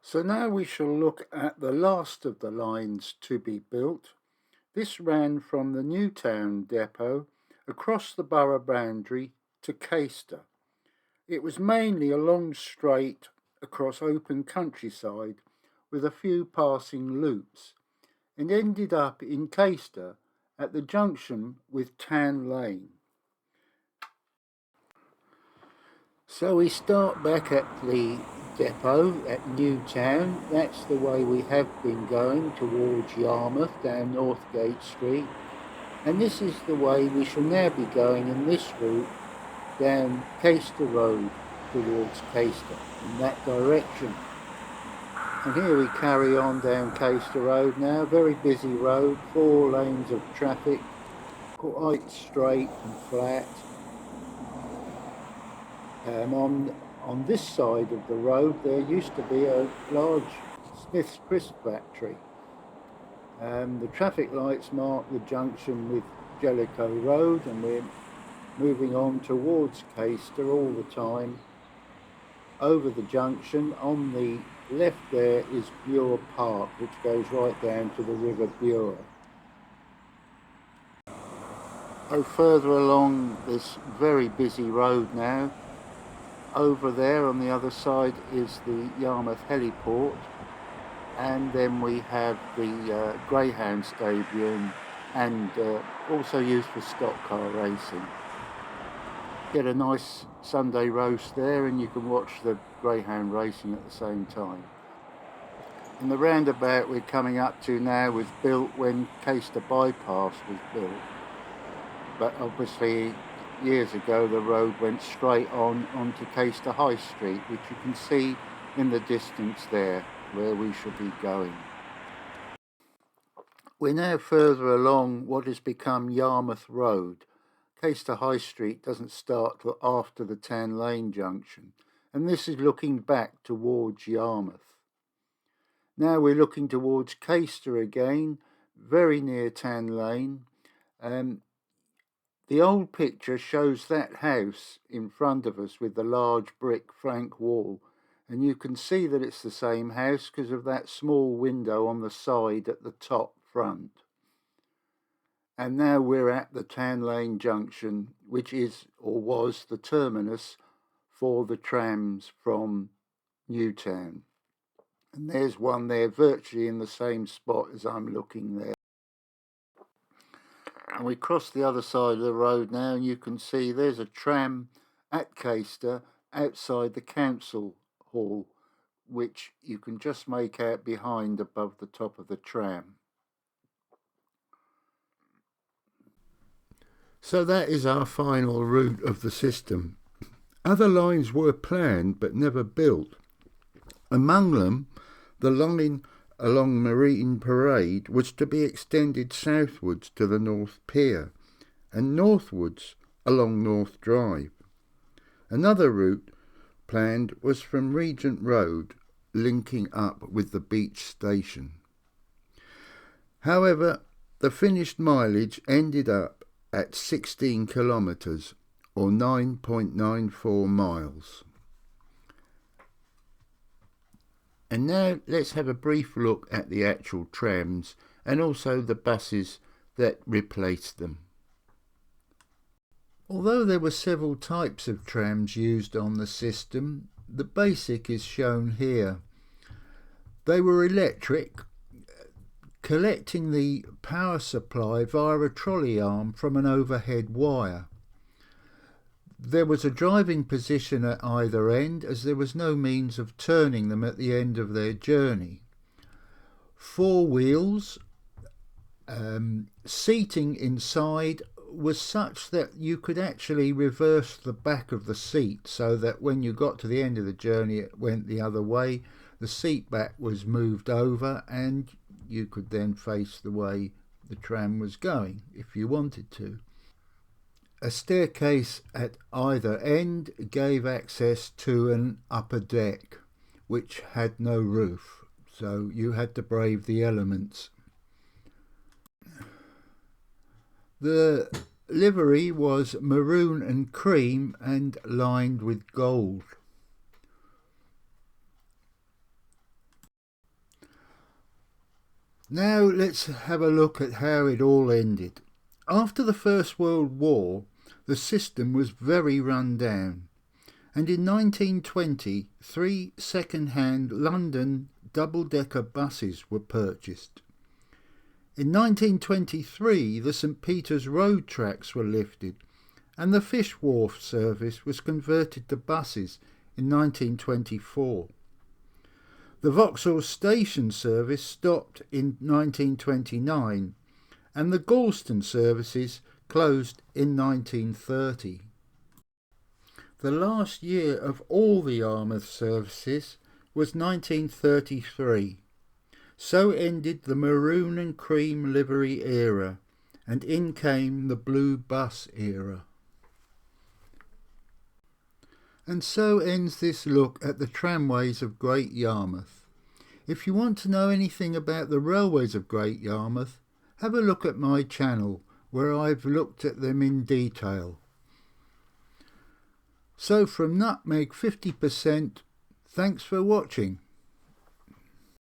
So now we shall look at the last of the lines to be built. This ran from the Newtown depot across the borough boundary to Caister. It was mainly a long straight across open countryside with a few passing loops, and ended up in Caister at the junction with Tan Lane. So we start back at the depot at Newtown. That's the way we have been going towards Yarmouth down Northgate Street, and this is the way we shall now be going in this route down Caister Road towards Caister in that direction. And here we carry on down Caister Road now, very busy road, 4 lanes of traffic, quite straight and flat. On this side of the road there used to be a large Smith's Crisp factory. The traffic lights mark the junction with Jellicoe Road, and we're moving on towards Caister all the time. Over the junction on the left there is Bure Park, which goes right down to the River Bure. Further along this very busy road now, over there on the other side is the Yarmouth heliport, and then we have the Greyhound Stadium, and also used for stock car racing. Get a nice Sunday roast there, and you can watch the Greyhound racing at the same time. And the roundabout we're coming up to now was built when Caister Bypass was built, but obviously years ago the road went straight on onto Caister High Street, which you can see in the distance there where we shall be going. We're now further along what has become Yarmouth Road. Caister High Street doesn't start till after the Tan Lane junction, and this is looking back towards Yarmouth. Now we're looking towards Caister again, very near Tan Lane. The old picture shows that house in front of us with the large brick flank wall, and you can see that it's the same house because of that small window on the side at the top front. And now we're at the Tan Lane junction, which is or was the terminus for the trams from Newtown. And there's one there virtually in the same spot as I'm looking there. And we cross the other side of the road now, and you can see there's a tram at Caister outside the council hall, which you can just make out behind above the top of the tram. So that is our final route of the system. Other lines were planned but never built. Among them, the line along Marine Parade was to be extended southwards to the North Pier and northwards along North Drive. Another route planned was from Regent Road, linking up with the beach station. However, the finished mileage ended up at 16 kilometres or 9.94 miles. And now let's have a brief look at the actual trams and also the buses that replaced them. Although there were several types of trams used on the system, the basic is shown here. They were electric, collecting the power supply via a trolley arm from an overhead wire. There was a driving position at either end, as there was no means of turning them at the end of their journey. 4 wheels, seating inside was such that you could actually reverse the back of the seat, so that when you got to the end of the journey it went the other way. The seat back was moved over and you could then face the way the tram was going if you wanted to. A staircase at either end gave access to an upper deck, which had no roof, so you had to brave the elements. The livery was maroon and cream and lined with gold. Now let's have a look at how it all ended. After the First World War, the system was very run down, and in 1920 3 second-hand London double-decker buses were purchased. In 1923 the St Peter's Road tracks were lifted and the Fish Wharf service was converted to buses in 1924. The Vauxhall Station service stopped in 1929 and the Galston services closed in 1930. The last year of all the Yarmouth services was 1933. So ended the maroon and cream livery era, and in came the blue bus era. And so ends this look at the tramways of Great Yarmouth. If you want to know anything about the railways of Great Yarmouth, have a look at my channel where I've looked at them in detail. So from Nutmeg 50%, thanks for watching.